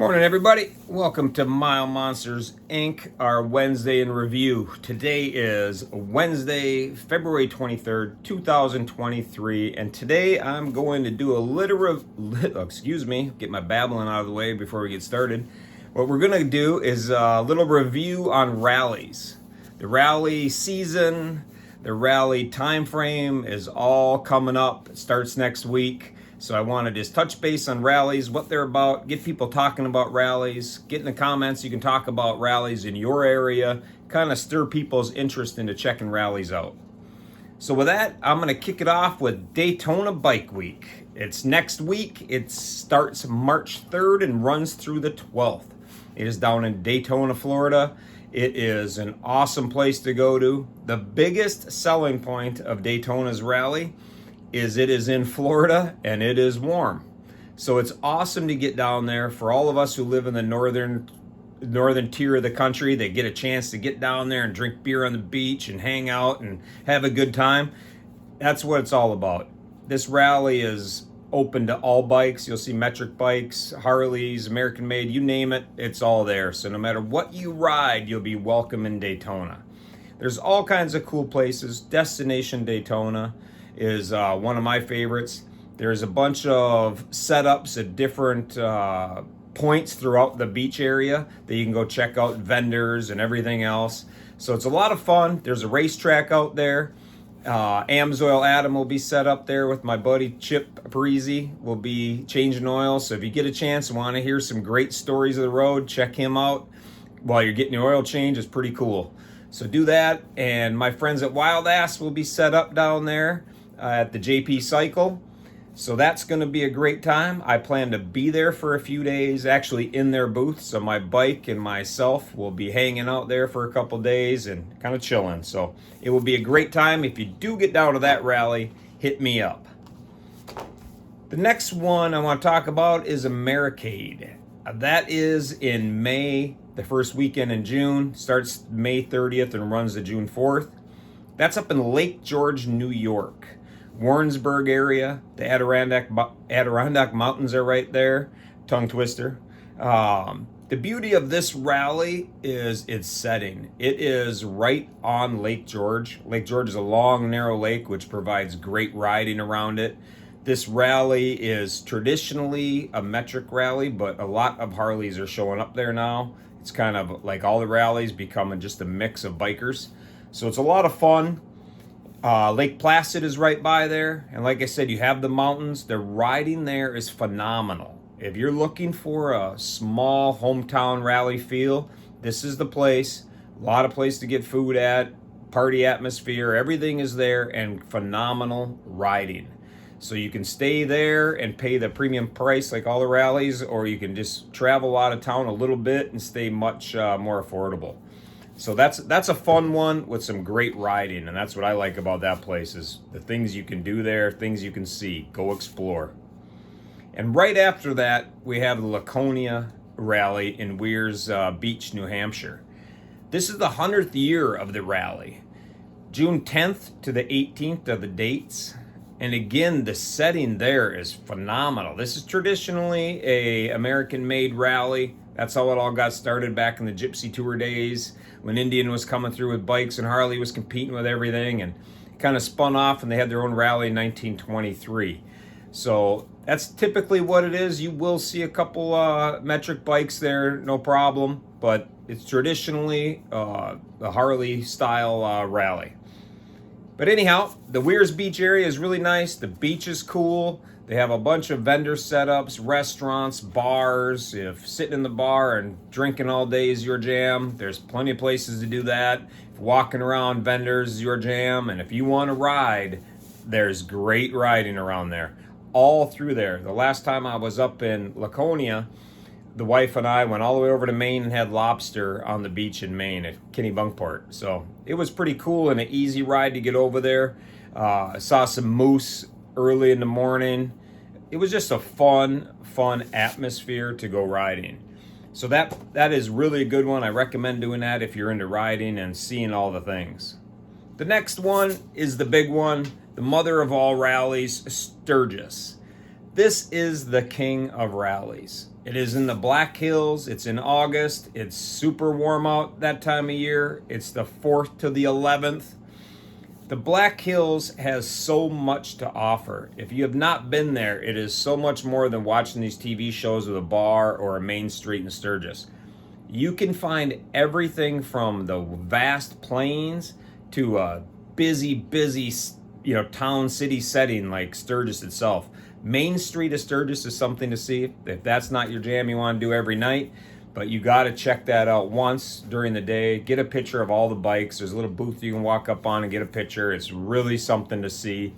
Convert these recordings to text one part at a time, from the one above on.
Morning, everybody. Welcome to Mile Monsters Inc., our Wednesday in review. Today is Wednesday, February 23rd, 2023, and today I'm going to do a get my babbling out of the way before we get started. What we're going to do is a little review on rallies. The rally season, the rally time frame is all coming up. It starts next week. So I want to just touch base on rallies, what they're about, get people talking about rallies, get in the comments. You can talk about rallies in your area, kind of stir people's interest into checking rallies out. So with that, I'm going to kick it off with Daytona Bike Week. It's next week. It starts March 3rd and runs through the 12th. It is down in Daytona, Florida. It is an awesome place to go to. The biggest selling point of Daytona's rally is it is in Florida and it is warm. So it's awesome to get down there. For all of us who live in the northern tier of the country, they get a chance to get down there and drink beer on the beach and hang out and have a good time. That's what it's all about. This rally is open to all bikes. You'll see metric bikes, Harleys, American made, you name it, it's all there. So no matter what you ride, you'll be welcome in Daytona. There's all kinds of cool places. Destination Daytona is one of my favorites. There's a bunch of setups at different points throughout the beach area that you can go check out, vendors and everything else. So it's a lot of fun. There's a racetrack out there. Amsoil Adam will be set up there with my buddy Chip Parisi. Will be changing oil. So if you get a chance and want to hear some great stories of the road, check him out while you're getting your oil change. It's pretty cool. So do that. And my friends at Wild Ass will be set up down there at the JP Cycle. So that's going to be a great time. I plan to be there for a few days, actually in their booth. So my bike and myself will be hanging out there for a couple days and kind of chilling. So it will be a great time. If you do get down to that rally, hit me up. The next one I want to talk about is Americade. That is in May, the first weekend in June. Starts May 30th and runs to June 4th. That's up in Lake George, New York. Warrensburg area, the Adirondack Mountains are right there. Tongue twister. The beauty of this rally is its setting. It is right on Lake George. Lake George is a long, narrow lake which provides great riding around it. This rally is traditionally a metric rally, but a lot of Harleys are showing up there now. It's kind of like all the rallies becoming just a mix of bikers. So it's a lot of fun. Lake Placid is right by there. And like I said, you have the mountains. The riding there is phenomenal. If you're looking for a small hometown rally feel, this is the place. A lot of place to get food at, party atmosphere, everything is there, and phenomenal riding. So you can stay there and pay the premium price like all the rallies, or you can just travel out of town a little bit and stay much more affordable. So that's a fun one with some great riding, and that's what I like about that place is the things you can do there, things you can see. Go explore. And right after that, we have the Laconia Rally in Weirs Beach, New Hampshire. This is the 100th year of the rally. June 10th to the 18th are the dates. And again, the setting there is phenomenal. This is traditionally a American-made rally. That's how it all got started back in the Gypsy Tour days when Indian was coming through with bikes and Harley was competing with everything, and kind of spun off and they had their own rally in 1923. So that's typically what it is. You will see a couple metric bikes there, no problem, but it's traditionally a Harley style rally. But anyhow, the Weirs Beach area is really nice. The beach is cool. They have a bunch of vendor setups, restaurants, bars. If sitting in the bar and drinking all day is your jam, there's plenty of places to do that. If walking around vendors is your jam, and if you want to ride, there's great riding around there. All through there. The last time I was up in Laconia, the wife and I went all the way over to Maine and had lobster on the beach in Maine at Kennebunkport. So it was pretty cool and an easy ride to get over there. I saw some moose early in the morning. It was just a fun atmosphere to go riding. So that is really a good one. I recommend doing that if you're into riding and seeing all the things. The next one is the big one, the mother of all rallies, Sturgis. This is the king of rallies. It is in the Black Hills. It's in August. It's super warm out that time of year. It's the 4th to the 11th. The Black Hills has so much to offer. If you have not been there, it is so much more than watching these TV shows with a bar or a main street in Sturgis. You can find everything from the vast plains to a busy, town city setting like Sturgis itself. Main Street of Sturgis is something to see. If that's not your jam you want to do every night, but you got to check that out once during the day. Get a picture of all the bikes. There's a little booth you can walk up on and get a picture. It's really something to see.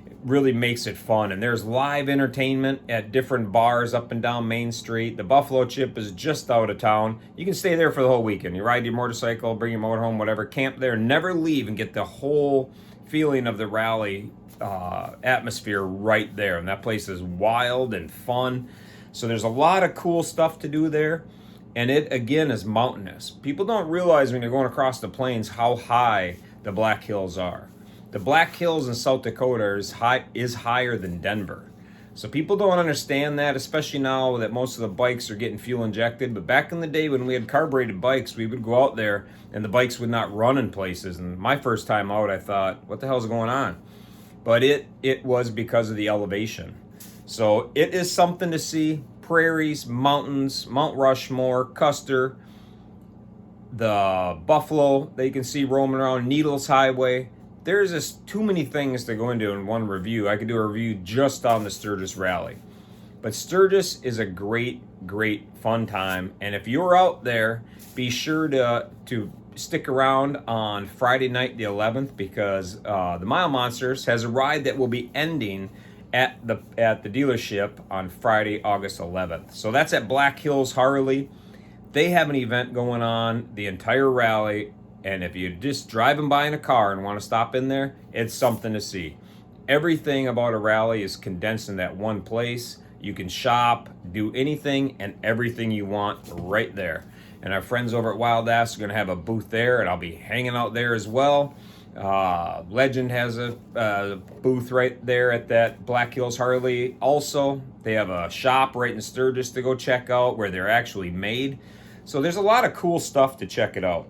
It really makes it fun. And there's live entertainment at different bars up and down Main Street. The Buffalo Chip is just out of town. You can stay there for the whole weekend. You ride your motorcycle, bring your motorhome, whatever, camp there, never leave, and get the whole feeling of the rally atmosphere right there. And that place is wild and fun. So there's a lot of cool stuff to do there. And it, again, is mountainous. People don't realize when you're going across the plains how high the Black Hills are. The Black Hills in South Dakota is higher than Denver. So people don't understand that, especially now that most of the bikes are getting fuel injected. But back in the day when we had carbureted bikes, we would go out there and the bikes would not run in places. And my first time out, I thought, what the hell's going on? But it was because of the elevation. So it is something to see. Prairies, mountains, Mount Rushmore, Custer, the Buffalo that you can see roaming around, Needles Highway. There's just too many things to go into in one review. I could do a review just on the Sturgis Rally. But Sturgis is a great, great fun time. And if you're out there, be sure to stick around on Friday night the 11th, because the Mile Monsters has a ride that will be ending at the dealership on Friday, August 11th. So that's at Black Hills Harley. They have an event going on the entire rally, and if you're just driving by in a car and want to stop in there, it's something to see. Everything about a rally is condensed in that one place. You can shop, do anything and everything you want right there. And our friends over at Wild Ass are going to have a booth there, and I'll be hanging out there as well. Legend has a booth right there at that Black Hills Harley. Also, they have a shop right in Sturgis to go check out where they're actually made. So there's a lot of cool stuff to check it out.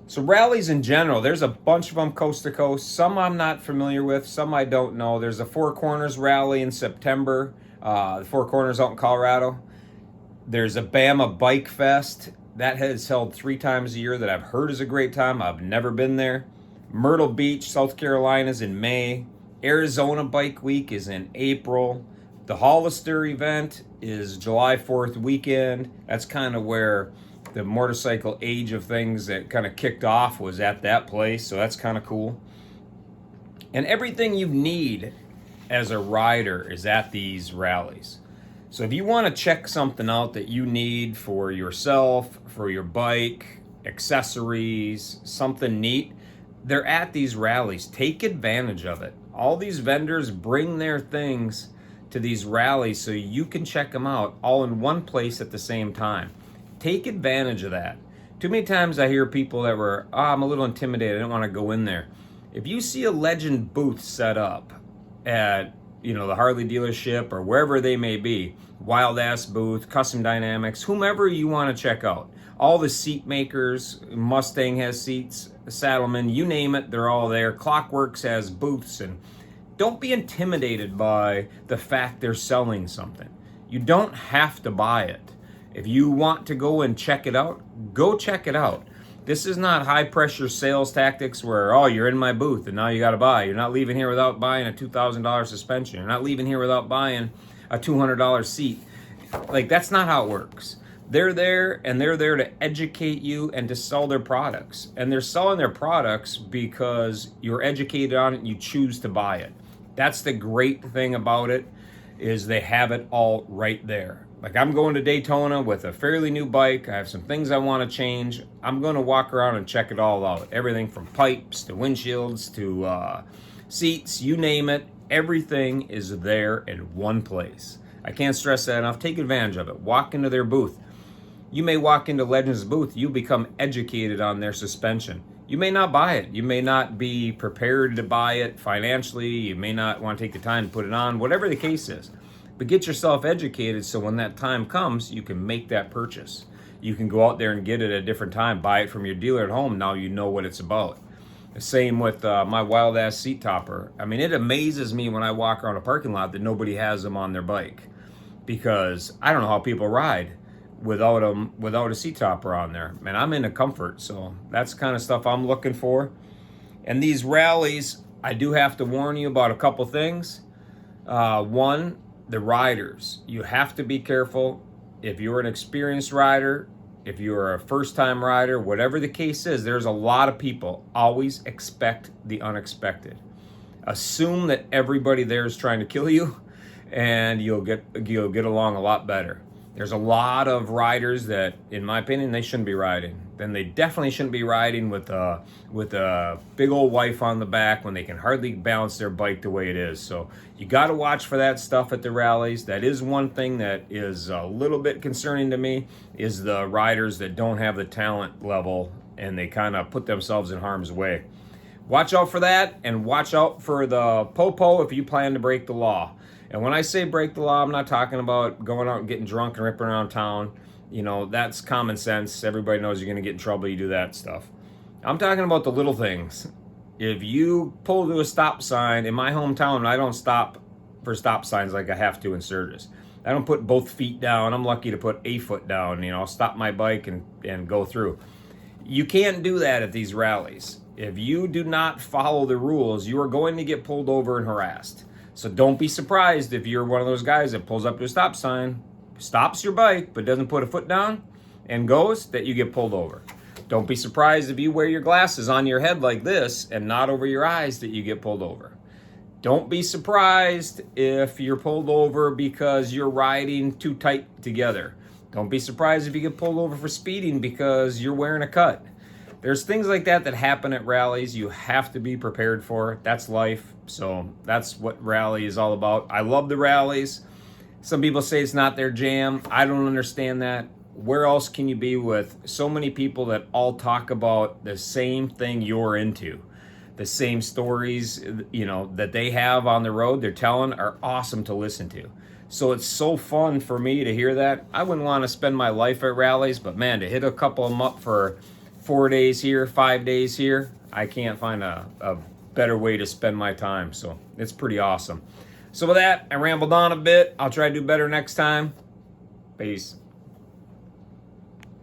So rallies in general, there's a bunch of them coast to coast. Some I'm not familiar with, some I don't know. There's a Four Corners rally in September, the Four Corners out in Colorado. There's a Bama Bike Fest. That has held 3 times a year that I've heard is a great time. I've never been there. Myrtle Beach, South Carolina is in May. Arizona Bike Week is in April. The Hollister event is July 4th weekend. That's kind of where the motorcycle age of things that kind of kicked off was at that place. So that's kind of cool. And everything you need as a rider is at these rallies. So if you want to check something out that you need for yourself, for your bike, accessories, something neat, they're at these rallies. Take advantage of it. All these vendors bring their things to these rallies so you can check them out all in one place at the same time. Take advantage of that. Too many times I hear people that were, I'm a little intimidated, I don't want to go in there. If you see a Legend booth set up at the Harley dealership or wherever they may be, Wild Ass booth, Custom Dynamics, whomever you want to check out. All the seat makers, Mustang has seats, Saddlemen, you name it, they're all there. Clockworks has booths, and don't be intimidated by the fact they're selling something. You don't have to buy it. If you want to go and check it out, go check it out. This is not high pressure sales tactics where, you're in my booth and now you got to buy. You're not leaving here without buying a $2,000 suspension. You're not leaving here without buying a $200 seat. Like, that's not how it works. They're there, and they're there to educate you and to sell their products. And they're selling their products because you're educated on it and you choose to buy it. That's the great thing about it, is they have it all right there. Like, I'm going to Daytona with a fairly new bike. I have some things I want to change. I'm going to walk around and check it all out. Everything from pipes to windshields to seats, you name it. Everything is there in one place. I can't stress that enough. Take advantage of it. Walk into their booth. You may walk into Legends booth. You become educated on their suspension. you may not buy it. You may not be prepared to buy it financially. You may not want to take the time to put it on, whatever the case is. But get yourself educated so when that time comes, you can make that purchase. You can go out there and get it at a different time. Buy it from your dealer at home. Now you know what it's about. The same with my wild ass seat topper. I mean, it amazes me when I walk around a parking lot that nobody has them on their bike, because I don't know how people ride without a seat topper on there. Man, I'm into comfort, so that's the kind of stuff I'm looking for. And these rallies, I do have to warn you about a couple things. One, the riders. You have to be careful. If you're an experienced rider, if you're a first-time rider, whatever the case is, there's a lot of people always expect the unexpected. Assume that everybody there is trying to kill you, and you'll get along a lot better. There's a lot of riders that, in my opinion, they shouldn't be riding. Then they definitely shouldn't be riding with a big old wife on the back when they can hardly balance their bike the way it is. So you got to watch for that stuff at the rallies. That is one thing that is a little bit concerning to me, is the riders that don't have the talent level and they kind of put themselves in harm's way. Watch out for that, and watch out for the popo if you plan to break the law. And when I say break the law, I'm not talking about going out and getting drunk and ripping around town. You know, that's common sense. Everybody knows you're going to get in trouble. You do that stuff. I'm talking about the little things. If you pull to a stop sign in my hometown, I don't stop for stop signs like I have to in Sturgis. I don't put both feet down. I'm lucky to put a foot down. You know, stop my bike and go through. You can't do that at these rallies. If you do not follow the rules, you are going to get pulled over and harassed. So don't be surprised if you're one of those guys that pulls up to a stop sign, stops your bike, but doesn't put a foot down and goes, that you get pulled over. Don't be surprised if you wear your glasses on your head like this and not over your eyes, that you get pulled over. Don't be surprised if you're pulled over because you're riding too tight together. Don't be surprised if you get pulled over for speeding because you're wearing a cut. There's things like that that happen at rallies. You have to be prepared for it. That's life. So that's what rally is all about. I love the rallies. Some people say it's not their jam. I don't understand that. Where else can you be with so many people that all talk about the same thing you're into? The same stories, you know, that they have on the road they're telling are awesome to listen to. So it's so fun for me to hear that. I wouldn't want to spend my life at rallies, but man, to hit a couple of them up for 4 days here, 5 days here, I can't find a better way to spend my time. So it's pretty awesome. So with that, I rambled on a bit. I'll try to do better next time. Peace.